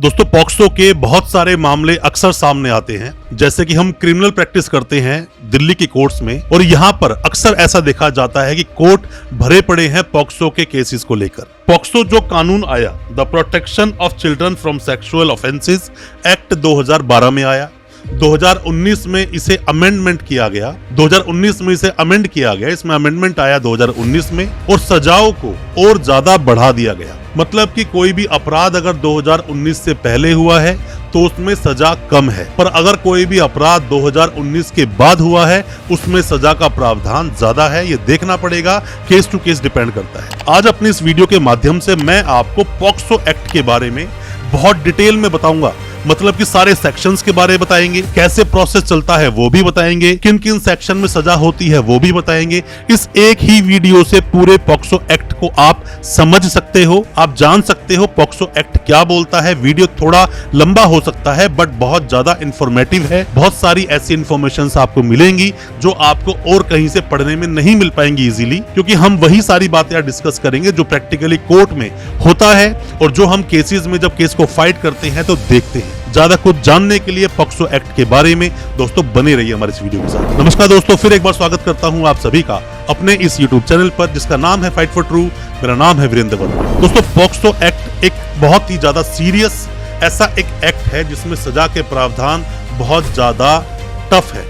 दोस्तों पॉक्सो के बहुत सारे मामले अक्सर सामने आते हैं, जैसे कि हम क्रिमिनल प्रैक्टिस करते हैं दिल्ली की कोर्ट्स में, और यहाँ पर अक्सर ऐसा देखा जाता है कि कोर्ट भरे पड़े हैं पॉक्सो के केसेस को लेकर। पॉक्सो जो कानून आया, the protection of children from sexual offences act 2012 में आया। 2019 में इसे अमेंडमेंट किया गया, 2019 में इसे अमेंड किया गया, इसमें अमेंडमेंट आया 2019 में, और सजाओं को और ज्यादा बढ़ा दिया गया। मतलब कि कोई भी अपराध अगर 2019 से पहले हुआ है तो उसमें सजा कम है, पर अगर कोई भी अपराध 2019 के बाद हुआ है उसमें सजा का प्रावधान ज्यादा है। ये देखना पड़ेगा, केस टू केस डिपेंड करता है। आज अपनी इस वीडियो के माध्यम से मैं आपको पॉक्सो एक्ट के बारे में बहुत डिटेल में बताऊंगा। मतलब कि सारे सेक्शंस के बारे में बताएंगे, कैसे प्रोसेस चलता है वो भी बताएंगे, किन किन सेक्शन में सजा होती है वो भी बताएंगे। इस एक ही वीडियो से पूरे पॉक्सो एक्ट को आप समझ सकते हो, आप जान सकते हो पॉक्सो एक्ट क्या बोलता है। वीडियो थोड़ा लंबा हो सकता है बट बहुत ज्यादा इंफॉर्मेटिव है। बहुत सारी ऐसी इंफॉर्मेशन आपको मिलेंगी जो आपको और कहीं से पढ़ने में नहीं मिल पाएंगी इजीली, क्योंकि हम वही सारी बातें डिस्कस करेंगे जो प्रैक्टिकली कोर्ट में होता है और जो हम केसेस में जब केस को फाइट करते हैं तो देखते हैं। ज्यादा कुछ जानने के लिए पॉक्सो एक्ट के बारे में दोस्तों बने रहिए हमारे इस वीडियो के साथ। नमस्कार दोस्तों, फिर एक बार स्वागत करता हूं आप सभी का अपने इस YouTube चैनल पर जिसका नाम है फाइट फॉर ट्रू। मेरा नाम है वीरेंद्र वर्मा। दोस्तों पॉक्सो एक्ट एक बहुत ही ज्यादा सीरियस ऐसा एक एक्ट है जिसमें सजा के प्रावधान बहुत ज्यादा टफ है,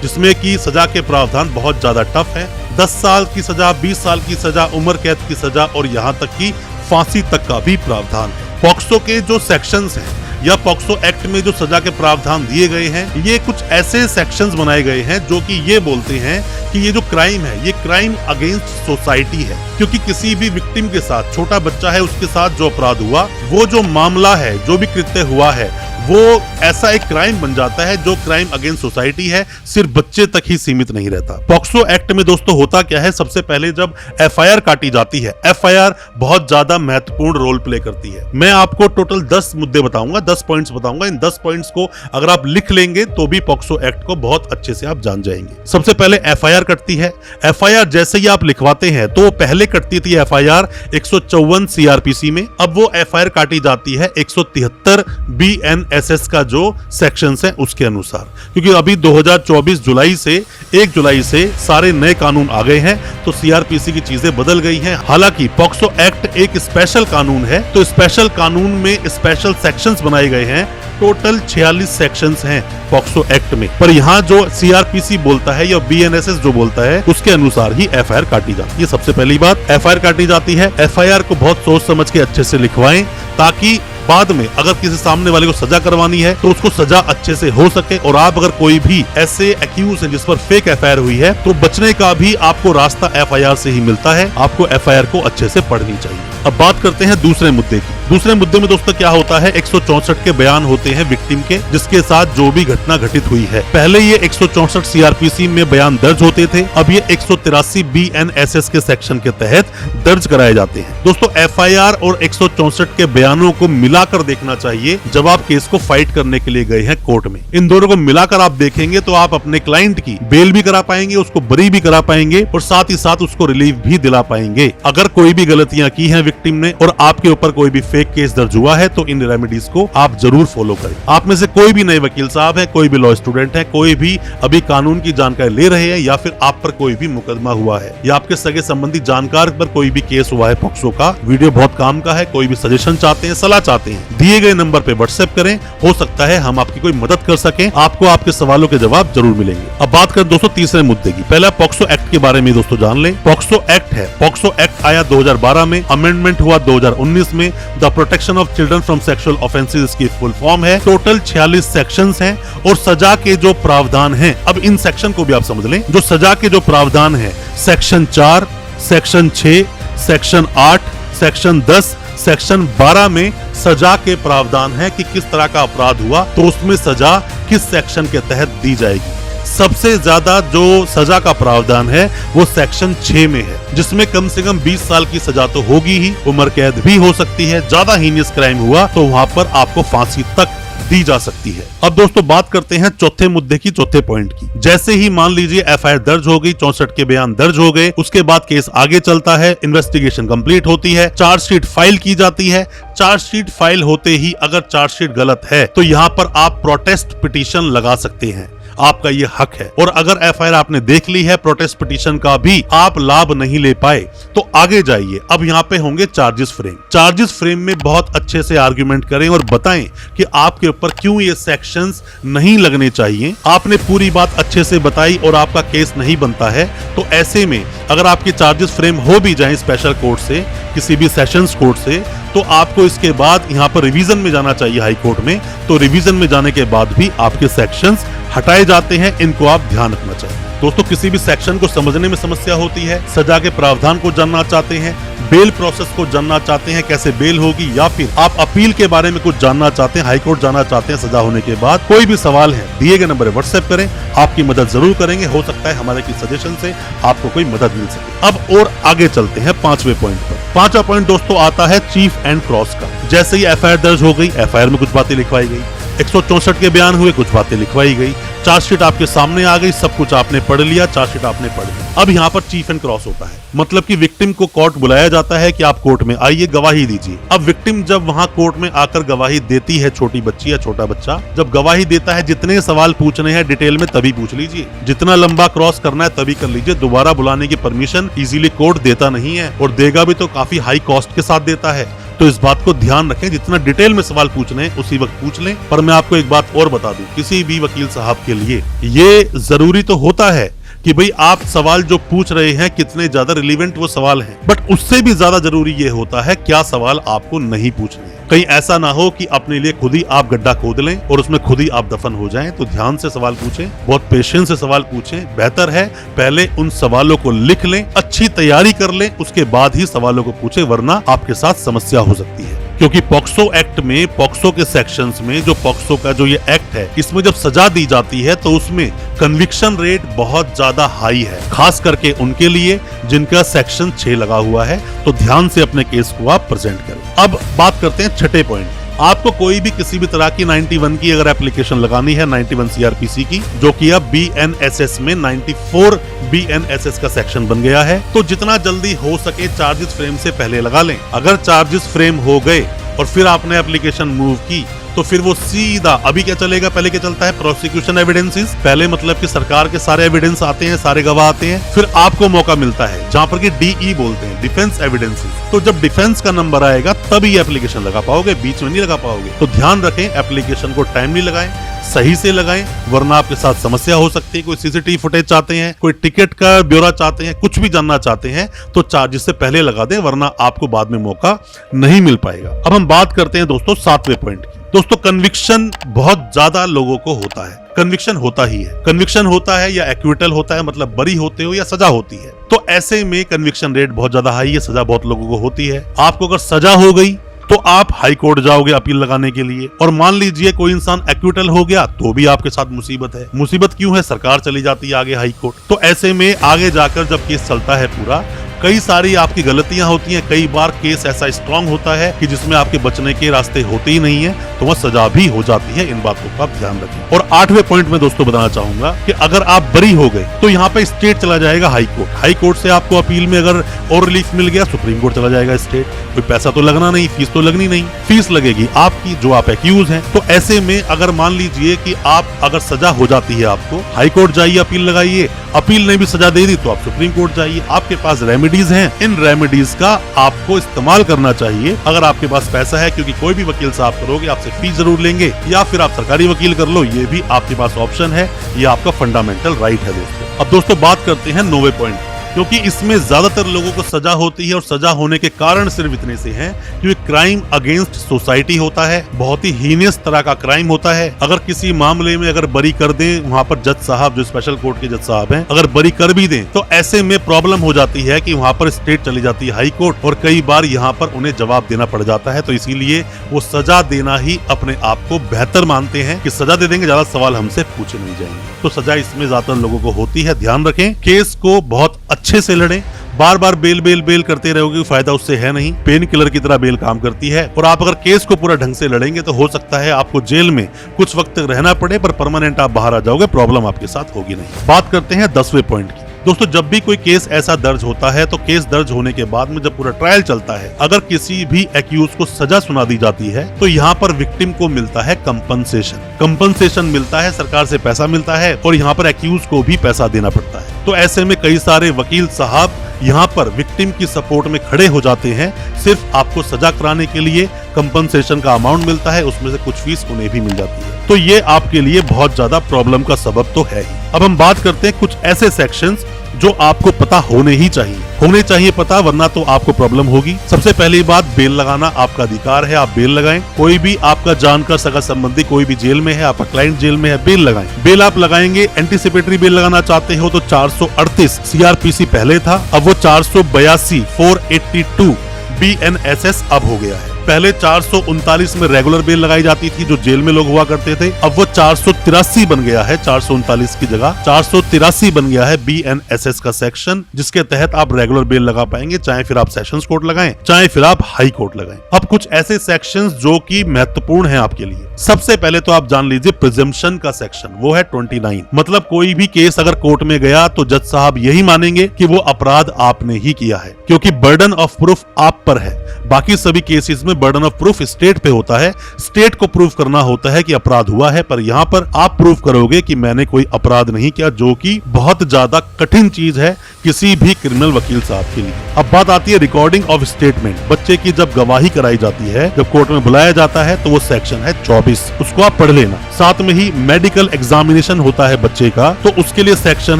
जिसमें कि सजा के प्रावधान बहुत ज्यादा टफ है। 10 साल की सजा, 20 साल की सजा, उम्र कैद की सजा और यहाँ तक कि फांसी तक का भी प्रावधान है। पॉक्सो के जो सेक्शंस हैं या पॉक्सो एक्ट में जो सजा के प्रावधान दिए गए हैं, ये कुछ ऐसे सेक्शंस बनाए गए हैं जो कि ये बोलते हैं कि ये जो क्राइम है ये क्राइम अगेंस्ट सोसाइटी है, क्योंकि किसी भी विक्टिम के साथ, छोटा बच्चा है उसके साथ जो अपराध हुआ, वो जो मामला है, जो भी कृत्य हुआ है, वो ऐसा एक क्राइम बन जाता है जो क्राइम अगेंस्ट सोसाइटी है, सिर्फ बच्चे तक ही सीमित नहीं रहता। पॉक्सो एक्ट में दोस्तों होता क्या है, सबसे पहले जब एफआईआर काटी जाती है, एफआईआर बहुत ज्यादा महत्वपूर्ण रोल प्ले करती है। मैं आपको टोटल 10 मुद्दे बताऊंगा, 10 पॉइंट्स बताऊंगा। इन 10 पॉइंट्स को अगर आप लिख लेंगे तो भी पॉक्सो एक्ट को बहुत अच्छे से आप जान जाएंगे। सबसे पहले एफआईआर कटती है। एफआईआर जैसे ही आप लिखवाते हैं तो पहले कटती थी एफआईआर 154 सीआरपीसी में, अब वो एफआईआर काटी जाती है 173 बीएनएसएस का जो सेक्शंस है उसके अनुसार, क्योंकि अभी 2024 जुलाई से 1 जुलाई से सारे नए कानून आ गए हैं तो सीआरपीसी की चीजें बदल गई हैं। हालांकि पॉक्सो एक्ट एक स्पेशल कानून है, तो स्पेशल कानून में स्पेशल सेक्शंस बनाए गए हैं। टोटल 46 सेक्शंस हैं पॉक्सो एक्ट में, पर यहाँ जो सीआरपीसी बोलता है या बीएनएसएस जो बोलता है उसके अनुसार ही एफआईआर काटी जाती है। सबसे पहली बात, एफआईआर काटी जाती है। एफआईआर को बहुत सोच समझ के अच्छे से लिखवाएं ताकि बाद में अगर किसी सामने वाले को सजा करवानी है तो उसको सजा अच्छे से हो सके। और आप अगर कोई भी ऐसे एक्यूज है जिस पर फेक एफआईआर हुई है तो बचने का भी आपको रास्ता एफआईआर से ही मिलता है। आपको एफआईआर को अच्छे से पढ़नी चाहिए। अब बात करते हैं दूसरे मुद्दे की। दूसरे मुद्दे में दोस्तों क्या होता है, 164 के बयान होते हैं विक्टिम के जिसके साथ जो भी घटना घटित हुई है। पहले ये 164 सीआरपीसी में बयान दर्ज होते थे, अब ये 183 बीएनएसएस के सेक्शन के तहत दर्ज कराए जाते हैं। दोस्तों एफआईआर और 164 के बयानों को मिलाकर देखना चाहिए जब आप केस को फाइट करने के लिए गए हैं कोर्ट में। इन दोनों को मिलाकर आप देखेंगे तो आप अपने क्लाइंट की बेल भी करा पाएंगे, उसको बरी भी करा पाएंगे और साथ ही साथ उसको रिलीफ भी दिला पाएंगे। अगर कोई भी गलतियां की हैं विक्टिम ने और आपके ऊपर कोई भी फेक केस दर्ज हुआ है तो इन रेमेडीज को आप जरूर फॉलो करें। आप में से कोई भी नए वकील साहब है, कोई भी लॉ स्टूडेंट है, कोई भी अभी कानून की जानकारी ले रहे हैं या फिर आप पर कोई भी मुकदमा हुआ है या आपके सगे संबंधी जानकार पर कोई भी केस हुआ है पॉक्सो का, वीडियो बहुत काम का है। कोई भी सजेशन चाहते हैं, सलाह चाहते हैं, दिए गए नंबर पे व्हाट्सएप करें, हो सकता है हम आपकी कोई मदद कर सकें, आपको आपके सवालों के जवाब जरूर मिलेंगे। अब बात करें दोस्तों तीसरे मुद्दे की। पहला पॉक्सो एक्ट के बारे में दोस्तों जान लें। पॉक्सो एक्ट है, पॉक्सो एक्ट आया 2012 में, अमेंडमेंट हुआ 2019 में। The protection of children from sexual offences इसकी फुल फॉर्म है। टोटल 46 सेक्शंस हैं और सजा के जो प्रावधान हैं, अब इन सेक्शन को भी आप समझ लें। जो सजा के जो प्रावधान है, section 4, section 6, section 8, section 10, section 12 में सजा के प्रावधान है कि किस तरह का अपराध हुआ तो उसमें सजा किस सेक्शन के तहत दी जाएगी। सबसे ज्यादा जो सजा का प्रावधान है वो सेक्शन 6 में है, जिसमें कम से कम 20 साल की सजा तो होगी ही, उम्र कैद भी हो सकती है। ज्यादा हीनियस क्राइम हुआ तो वहां पर आपको फांसी तक दी जा सकती है। अब दोस्तों बात करते हैं चौथे मुद्दे की, चौथे पॉइंट की। जैसे ही मान लीजिए एफआईआर दर्ज हो गई, 64 के बयान दर्ज हो गए, उसके बाद केस आगे चलता है, इन्वेस्टिगेशन कंप्लीट होती है, चार्जशीट फाइल की जाती है। चार्जशीट फाइल होते ही अगर चार्जशीट गलत है तो यहाँ पर आप प्रोटेस्ट पिटीशन लगा सकते हैं, आपका ये हक है। और अगर एफआईआर आपने देख ली है, प्रोटेस्ट पिटीशन का भी आप लाभ नहीं ले पाए तो आगे जाइए। अब यहाँ पे होंगे चार्जेस फ्रेम। चार्जेस फ्रेम में बहुत अच्छे से आर्ग्यूमेंट करें और बताएं कि आपके ऊपर क्यों ये सेक्शंस नहीं लगने चाहिए। आपने पूरी बात अच्छे से बताई और आपका केस नहीं बनता है तो ऐसे में अगर आपके चार्जेस फ्रेम हो भी जाए स्पेशल कोर्ट से, किसी भी सेशंस कोर्ट से, तो आपको इसके बाद यहाँ पर रिवीजन में जाना चाहिए हाई कोर्ट में। तो रिवीजन में जाने के बाद भी आपके सेक्शंस हटाए जाते हैं, इनको आप ध्यान रखना चाहिए। दोस्तों किसी भी सेक्शन को समझने में समस्या होती है, सजा के प्रावधान को जानना चाहते हैं, बेल प्रोसेस को जानना चाहते हैं कैसे बेल होगी, या फिर आप अपील के बारे में कुछ जानना चाहते हैं, हाई कोर्ट जाना चाहते हैं सजा होने के बाद, कोई भी सवाल है दिए गए नंबर व्हाट्सएप करें, आपकी मदद जरूर करेंगे। हो सकता है हमारे की सजेशन से आपको कोई मदद मिल सके। अब और आगे चलते हैं पांचवें पॉइंट पर। पांचवा पॉइंट दोस्तों आता है चीफ एंड क्रॉस का। जैसे ही एफआईआर दर्ज हो गई, एफआईआर में कुछ बातें लिखवाई गई, 164 के बयान हुए, कुछ बातें लिखवाई गई, चार्जशीट आपके सामने आ गई, सब कुछ आपने पढ़ लिया, चार्जशीट आपने पढ़ ली। अब यहाँ पर चीफ एंड क्रॉस होता है, मतलब कि विक्टिम को कोर्ट बुलाया जाता है कि आप कोर्ट में आइए, गवाही दीजिए। अब विक्टिम जब वहाँ कोर्ट में आकर गवाही देती है, छोटी बच्ची या छोटा बच्चा जब गवाही देता है, जितने सवाल पूछने हैं डिटेल में तभी पूछ लीजिए, जितना लंबा क्रॉस करना है तभी कर लीजिए। दोबारा बुलाने की परमिशन इजीली कोर्ट देता नहीं है, और देगा भी तो काफी हाई कॉस्ट के साथ देता है। तो इस बात को ध्यान रखें, जितना डिटेल में सवाल पूछने हैं उसी वक्त पूछ लें। पर मैं आपको एक बात और बता दूं, किसी भी वकील साहब के लिए ये जरूरी तो होता है कि भाई आप सवाल जो पूछ रहे हैं कितने ज्यादा रिलीवेंट वो सवाल हैं, बट उससे भी ज्यादा जरूरी ये होता है क्या सवाल आपको नहीं पूछने हैं। कहीं ऐसा ना हो कि अपने लिए खुद ही आप गड्ढा खोद लें और उसमें खुद ही आप दफन हो जाएं। तो ध्यान से सवाल पूछें, बहुत पेशेंस से सवाल पूछें। बेहतर है पहले उन सवालों को लिख लें, अच्छी तैयारी कर लें, उसके बाद ही सवालों को पूछें, वरना आपके साथ समस्या हो सकती है। क्योंकि पॉक्सो एक्ट में, पॉक्सो के सेक्शंस में, जो पॉक्सो का जो ये एक्ट है, इसमें जब सजा दी जाती है तो उसमें कन्विक्शन रेट बहुत ज्यादा हाई है, खास करके उनके लिए जिनका सेक्शन 6 लगा हुआ है। तो ध्यान से अपने केस को आप प्रेजेंट करें। अब बात करते हैं छठे पॉइंट। आपको कोई भी किसी भी तरह की 91 की अगर एप्लीकेशन लगानी है, 91 सीआरपीसी की, जो कि अब बीएनएसएस में 94 बीएनएसएस का सेक्शन बन गया है, तो जितना जल्दी हो सके चार्जेस फ्रेम से पहले लगा लें। अगर चार्जेस फ्रेम हो गए और फिर आपने एप्लीकेशन मूव की तो फिर वो सीधा अभी क्या चलेगा, पहले क्या चलता है, प्रोसिक्यूशन एविडेंसेस। पहले मतलब कि सरकार के सारे एविडेंस आते हैं, सारे गवाह आते हैं, फिर आपको मौका मिलता है जहां पर कि डीई बोलते हैं, डिफेंस एविडेंसेस। तो जब डिफेंस का नंबर आएगा तभी एप्लीकेशन लगा पाओगे, बीच में नहीं लगा पाओगे। तो ध्यान रखें, एप्लीकेशन को टाइमली लगाएं, सही से लगाएं, वरना आपके साथ समस्या हो सकती है। कोई सीसीटीवी फुटेज चाहते हैं, कोई टिकट का ब्यौरा चाहते हैं, कुछ भी जानना चाहते हैं तो चार्जेस से पहले लगा दें, वरना आपको बाद में मौका नहीं मिल पाएगा। अब हम बात करते हैं दोस्तों 7वें पॉइंट की। दोस्तों कन्विक्शन बहुत ज्यादा लोगों को होता है, कन्विक्शन होता ही है। कन्विक्शन होता है या एक्विटल होता है, मतलब बरी होते हो या सजा होती है। तो ऐसे में कन्विक्शन रेट बहुत ज्यादा हाई है, सजा बहुत लोगों को होती है। आपको अगर सजा हो गई तो आप हाई कोर्ट जाओगे अपील लगाने के लिए, और मान लीजिए कोई इंसान एक्विटल हो गया तो भी आपके साथ मुसीबत है। मुसीबत क्यों है, सरकार चली जाती है आगे हाई कोर्ट। तो ऐसे में आगे जाकर जब केस चलता है पूरा, कई सारी आपकी गलतियां होती हैं, कई बार केस ऐसा स्ट्रांग होता है कि जिसमें आपके बचने के रास्ते होते ही नहीं है, तो वह सजा भी हो जाती है। इन बातों का आप ध्यान रखें। और 8वें पॉइंट में दोस्तों बताना चाहूंगा कि अगर आप बरी हो गए तो यहाँ पे स्टेट चला जाएगा हाई कोर्ट। हाई कोर्ट से आपको अपील में अगर और रिलीफ मिल गया, सुप्रीम कोर्ट चला जाएगा स्टेट। कोई पैसा तो लगना नहीं, फीस तो लगनी नहीं, फीस लगेगी आपकी जो आप एक्यूज हैं। तो ऐसे में अगर मान लीजिए कि आप अगर सजा हो जाती है आपको, हाई कोर्ट जाइए, अपील लगाइए, अपील ने भी सजा दे दी तो आप सुप्रीम कोर्ट जाइए। आपके पास रेमेडीज हैं, इन रेमेडीज का आपको इस्तेमाल करना चाहिए अगर आपके पास पैसा है, क्योंकि कोई भी वकील साहब करोगे आपसे फीस जरूर लेंगे, या फिर आप सरकारी वकील कर लो, ये भी आपके पास ऑप्शन है, ये आपका फंडामेंटल राइट है दोस्तों। अब दोस्तों बात करते हैं 9वें पॉइंट, क्योंकि इसमें ज्यादातर लोगों को सजा होती है, और सजा होने के कारण सिर्फ इतने से हैं क्योंकि क्राइम अगेंस्ट सोसाइटी होता है, बहुत ही हीनियस तरह का क्राइम होता है। अगर किसी मामले में अगर बरी कर दें वहां पर जज साहब, जो स्पेशल कोर्ट के जज साहब हैं, अगर बरी कर भी दें तो ऐसे में प्रॉब्लम हो जाती है कि वहां पर स्टेट चली जाती है हाई कोर्ट, और कई बार यहाँ पर उन्हें जवाब देना पड़ जाता है। तो इसीलिए वो सजा देना ही अपने आप को बेहतर मानते हैं कि सजा दे देंगे, ज्यादा सवाल हमसे पूछे नहीं जाएंगे। तो सजा इसमें ज्यादातर लोगों को होती है। ध्यान रखें, केस को बहुत अच्छे से लड़ें, बार बार बेल करते रहोगे, फायदा उससे है नहीं। पेन किलर की तरह बेल काम करती है और आप अगर केस को पूरा ढंग से लड़ेंगे तो हो सकता है आपको जेल में कुछ वक्त तक रहना पड़े, पर परमानेंट आप बाहर आ जाओगे, प्रॉब्लम आपके साथ होगी नहीं। बात करते हैं 10वें पॉइंट की। दोस्तों, जब भी कोई केस ऐसा दर्ज होता है तो केस दर्ज होने के बाद में जब पूरा ट्रायल चलता है, अगर किसी भी एक्यूज को सजा सुना दी जाती है तो यहाँ पर विक्टिम को मिलता है कंपनसेशन मिलता है, सरकार से पैसा मिलता है और यहाँ पर एक्यूज को भी पैसा देना पड़ता है। तो ऐसे में कई सारे वकील साहब यहाँ पर विक्टिम की सपोर्ट में खड़े हो जाते हैं। सिर्फ आपको सजा कराने के लिए कंपनसेशन का अमाउंट मिलता है, उसमें से कुछ फीस उन्हें भी मिल जाती है। तो ये आपके लिए बहुत ज्यादा प्रॉब्लम का सबब तो है ही। अब हम बात करते हैं कुछ ऐसे सेक्शंस जो आपको पता होने चाहिए पता, वरना तो आपको प्रॉब्लम होगी। सबसे पहली बात, बेल लगाना आपका अधिकार है, आप बेल लगाएं। कोई भी आपका जानकर सगा संबंधी कोई भी जेल में है, आपका क्लाइंट जेल में है, बेल लगाएं। बेल आप लगाएंगे, एंटीसिपेटरी बेल लगाना चाहते हो तो 438 सीआरपीसी पहले था, अब वो 482 482 BNSS अब हो गया है। पहले 439 में रेगुलर बेल लगाई जाती थी जो जेल में लोग हुआ करते थे, अब वो 483 बन गया है, 439 की जगह 483 बन गया है BNSS का सेक्शन, जिसके तहत आप रेगुलर बेल लगा पाएंगे, चाहे फिर आप सेशंस कोर्ट लगाएं, चाहे फिर आप हाई कोर्ट लगाएं। अब कुछ ऐसे सेक्शंस जो कि महत्वपूर्ण हैं आपके लिए। सबसे पहले तो आप जान लीजिए प्रिजम्पशन का सेक्शन, वो है 29। मतलब कोई भी केस अगर कोर्ट में गया तो जज साहब यही मानेंगे कि वो अपराध आपने ही किया है, क्योंकि बर्डन ऑफ प्रूफ आप पर है। बाकी सभी केसेस में बर्डन ऑफ प्रूफ स्टेट पे होता है, स्टेट को प्रूव करना होता है कि अपराध हुआ है, पर यहाँ पर आप प्रूव करोगे कि मैंने कोई अपराध नहीं किया, जो कि बहुत ज्यादा कठिन चीज है किसी भी क्रिमिनल वकील साहब के लिए। अब बात आती है रिकॉर्डिंग ऑफ स्टेटमेंट। बच्चे की जब गवाही कराई जाती है, जब कोर्ट में बुलाया जाता है, तो वो सेक्शन है 24, उसको आप पढ़ लेना। साथ में ही मेडिकल एग्जामिनेशन होता है बच्चे का, तो उसके लिए सेक्शन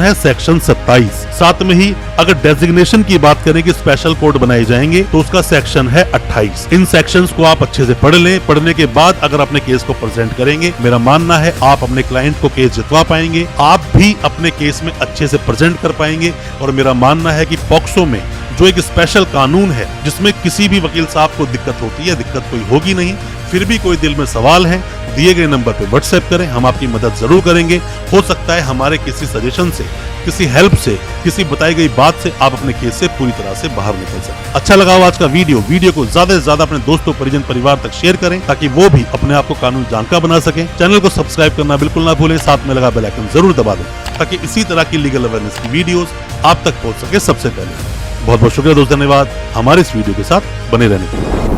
है सेक्शन 27। साथ में ही अगर डेजिग्नेशन की बात करें कि स्पेशल कोर्ट बनाए जाएंगे तो उसका सेक्शन है 28। इन सेक्शंस को आप अच्छे से पढ़ लें। पढ़ने के बाद अगर अपने केस को प्रेजेंट करेंगे, मेरा मानना है आप अपने क्लाइंट को केस जितवा पाएंगे, आप भी अपने केस में अच्छे से प्रेजेंट कर पाएंगे। और मेरा मानना है कि पॉक्सो में जो एक स्पेशल कानून है जिसमें किसी भी वकील साहब को दिक्कत होती है, दिक्कत कोई होगी नहीं। फिर भी कोई दिल में सवाल है, दिए गए नंबर पे व्हाट्सएप करें, हम आपकी मदद जरूर करेंगे। हो सकता है हमारे किसी सजेशन से, किसी हेल्प से, किसी बताई गई बात से आप अपने केस से पूरी तरह से बाहर निकल सकें। अच्छा लगा हो आज का वीडियो को ज्यादा से ज्यादा अपने दोस्तों, परिजन, परिवार तक शेयर करें ताकि वो भी अपने आप को कानून जानकार बना सकें। चैनल को सब्सक्राइब करना बिल्कुल ना भूलें, साथ में लगा बेल आइकन जरूर दबा दें ताकि इसी तरह की लीगल अवेयरनेस की वीडियोस आप तक पहुंच सके सबसे पहले। बहुत बहुत शुक्रिया दोस्त, धन्यवाद हमारे इस वीडियो के साथ बने रहने के लिए।